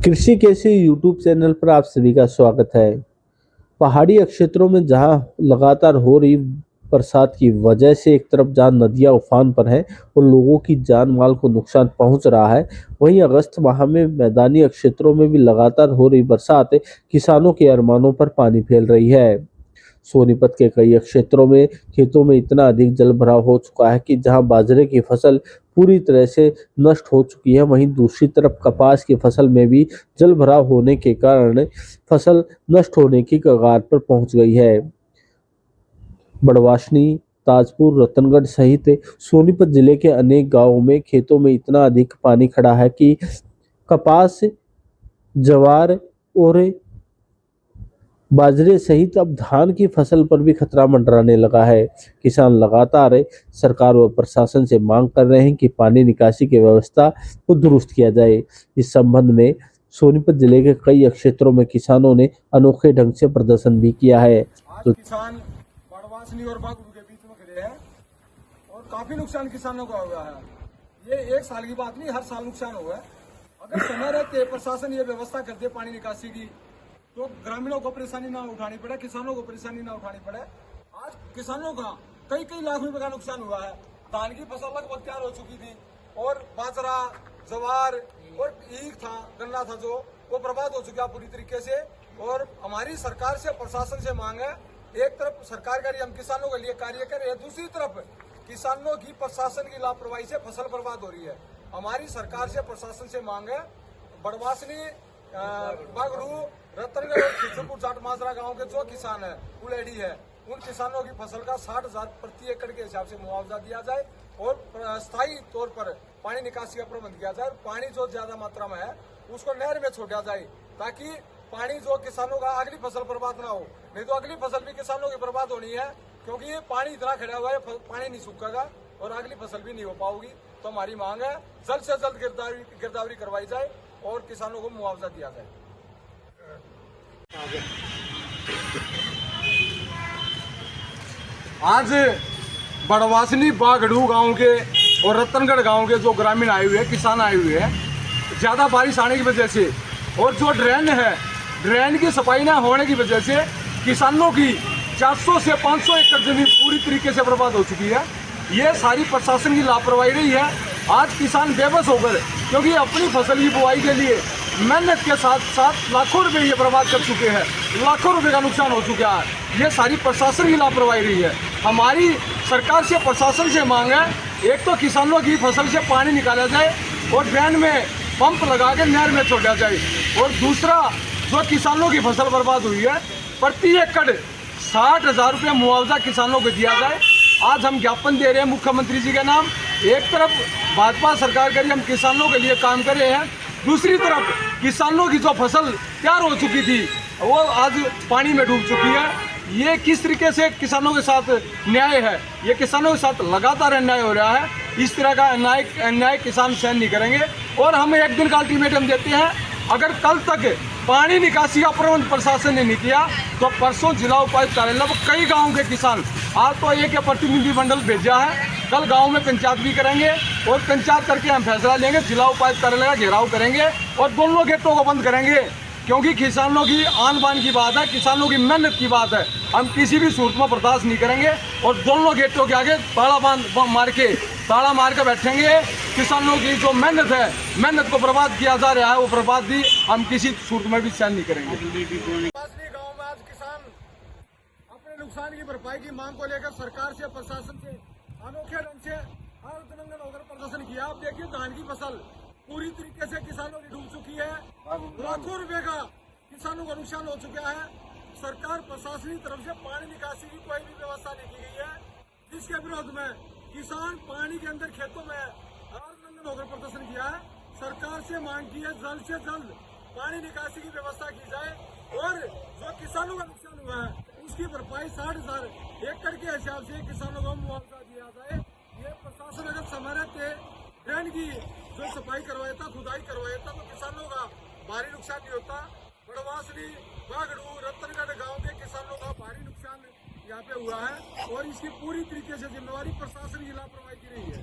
कृषि केसी YouTube channel पर आप सभी का स्वागत है। पहाड़ी क्षेत्रों में जहां लगातार हो रही बरसात की वजह से एक तरफ जहां नदियां उफान पर हैं और लोगों की जान माल को नुकसान पहुंच रहा है, वहीं अगस्त माह में मैदानी क्षेत्रों में भी लगातार हो रही बरसात किसानों के अरमानों पर पानी फेर रही है। सोनीपत के कई क्षेत्रों में खेतों में इतना अधिक जल भराव हो चुका है कि जहां बाजरे की फसल पूरी तरह से नष्ट हो चुकी है, वहीं दूसरी तरफ कपास की फसल में भी जल भराव होने के कारण फसल नष्ट होने की कगार पर पहुंच गई है। बड़वासनी, ताजपुर, रतनगढ़ सहित सोनीपत जिले के अनेक गांवों में खेतों में इतना अधिक पानी खड़ा है कि कपास, ज्वार और बाजरे सहित अब धान की फसल पर भी खतरा मंडराने लगा है। किसान लगातार सरकार व प्रशासन से मांग कर रहे हैं कि पानी निकासी की व्यवस्था को दुरुस्त किया जाए। इस संबंध में सोनीपत जिले के कई क्षेत्रों में किसानों ने अनोखे ढंग से प्रदर्शन भी किया है। आज किसान बड़वासनी और बागड़ू के बीच में खड़े हैं और काफी नुकसान किसानों को हुआ है। ये एक साल की बात नहीं, हर साल नुकसान हुआ है। अगर समय रहते प्रशासन ये व्यवस्था कर दे पानी निकासी की, तो ग्रामीणों को परेशानी ना उठानी पड़े, किसानों को परेशानी ना उठानी पड़े। आज किसानों का कई कई लाख रुपए का नुकसान हुआ है। धान की फसल लगभग तैयार हो चुकी थी और बाजरा, ज्वार और ईख था, गन्ना था, जो वो बर्बाद हो चुका पूरी तरीके से। और हमारी सरकार से, प्रशासन से मांग है, एक तरफ सरकार करी, हम किसानों के लिए कार्य कर रहे हैं, दूसरी तरफ किसानों की प्रशासन की लापरवाही से फसल बर्बाद हो रही है। हमारी सरकार से, प्रशासन से मांग है, बड़वासनी, बागड़ू, रतनगढ़ और खिचरपुर जाट माजरा गांव के जो किसान है, कुलेडी है, उन किसानों की फसल का 60,000 प्रति एकड़ के हिसाब से मुआवजा दिया जाए और स्थायी तौर पर पानी निकासी का प्रबंध किया जाए। पानी जो ज्यादा मात्रा में है उसको नहर में छोड़ा जाए, ताकि पानी जो किसानों का अगली फसल बर्बाद ना हो। नहीं तो अगली फसल भी किसानों की बर्बाद होनी है, क्योंकि ये पानी इतना खड़ा हुआ है, पानी नहीं सूखेगा और अगली फसल भी नहीं हो पाएगी। तो हमारी मांग है जल्द से जल्द गिरदावरी करवाई जाए और किसानों को मुआवजा दिया जाए। आज बड़वासनी, बागड़ू गांव के और रतनगढ़ गांव के जो ग्रामीण आए हुए हैं, किसान आए हुए हैं, ज्यादा बारिश आने की वजह से और जो ड्रेन है, ड्रेन की सफाई न होने की वजह से किसानों की 400 से 500 एकड़ जमीन पूरी तरीके से बर्बाद हो चुकी है। ये सारी प्रशासन की लापरवाही रही है। आज किसान बेबस होकर, क्योंकि अपनी फसल की बुआई के लिए मेहनत के साथ साथ लाखों रुपए ये बर्बाद कर चुके हैं, लाखों रुपए का नुकसान हो चुका है। ये सारी प्रशासन की लापरवाही रही है। हमारी सरकार से, प्रशासन से मांग है, एक तो किसानों की फसल से पानी निकाला जाए और ड्रेन में पंप लगा के नहर में छोड़ा जाए, और दूसरा जो किसानों की फसल बर्बाद हुई है, प्रति एकड़ 60,000 रुपये मुआवजा किसानों को दिया जाए। आज हम ज्ञापन दे रहे हैं मुख्यमंत्री जी के नाम। एक तरफ भाजपा सरकार के लिए हम किसानों के लिए काम कर रहे हैं, दूसरी तरफ किसानों की जो फसल तैयार हो चुकी थी वो आज पानी में डूब चुकी है। ये किस तरीके से किसानों के साथ न्याय है? ये किसानों के साथ लगातार अन्याय हो रहा है। इस तरह का अन्याय किसान सहन नहीं करेंगे और हम एक दिन का अल्टीमेटम देते हैं, अगर कल तक पानी निकासी का प्रबंध प्रशासन ने नहीं किया तो परसों जिला उपायुक्त कार्यालय में कई गाँव के किसान, आज तो एक प्रतिनिधि मंडल भेजा है, कल गांव में पंचायत भी करेंगे और पंचायत करके हम फैसला लेंगे, जिला उपायुक्त कार्यालय का घेराव करेंगे और दोनों गेटों को बंद करेंगे, क्योंकि किसानों की आन बान की बात है, किसानों की मेहनत की बात है। हम किसी भी सूरत में बर्दाश्त नहीं करेंगे और दोनों गेटों के आगे ताला मार के बैठेंगे। किसानों की जो मेहनत है, मेहनत को बर्बाद किया जा रहा है, वो बर्बाद भी हम किसी सूरत में भी सहन नहीं करेंगे। गाँव में आज किसान अपने नुकसान की भरपाई की मांग को लेकर सरकार से, प्रशासन से अनोखे ढंग से अर्थनंदन होकर प्रदर्शन किया। आप देखिए, धान की फसल पूरी तरीके से किसानों की डूब चुकी है, लाखों रुपए का किसानों को नुकसान हो चुका है। सरकार, प्रशासन की तरफ से पानी निकासी की कोई भी व्यवस्था नहीं की गई है, जिसके विरोध में किसान पानी के अंदर खेतों में अर्थनंदन होकर प्रदर्शन किया है। सरकार से मांग की है, जल्द से जल्द पानी निकासी की व्यवस्था की जाए और जो किसानों का नुकसान हुआ है उसकी भरपाई 60,000 एकड़ के हिसाब से किसानों को मुआवजा दिया जाए। ये प्रशासन अगर समय रहते ड्रेन की जो सफाई करवाता, खुदाई करवाता, तो किसानों का भारी नुकसान नहीं होता। बड़वासनी, बागड़ू, रतनगढ़ गांव के किसानों का भारी नुकसान यहाँ पे हुआ है और इसकी पूरी तरीके से जिम्मेवारी प्रशासन की लापरवाही की रही है।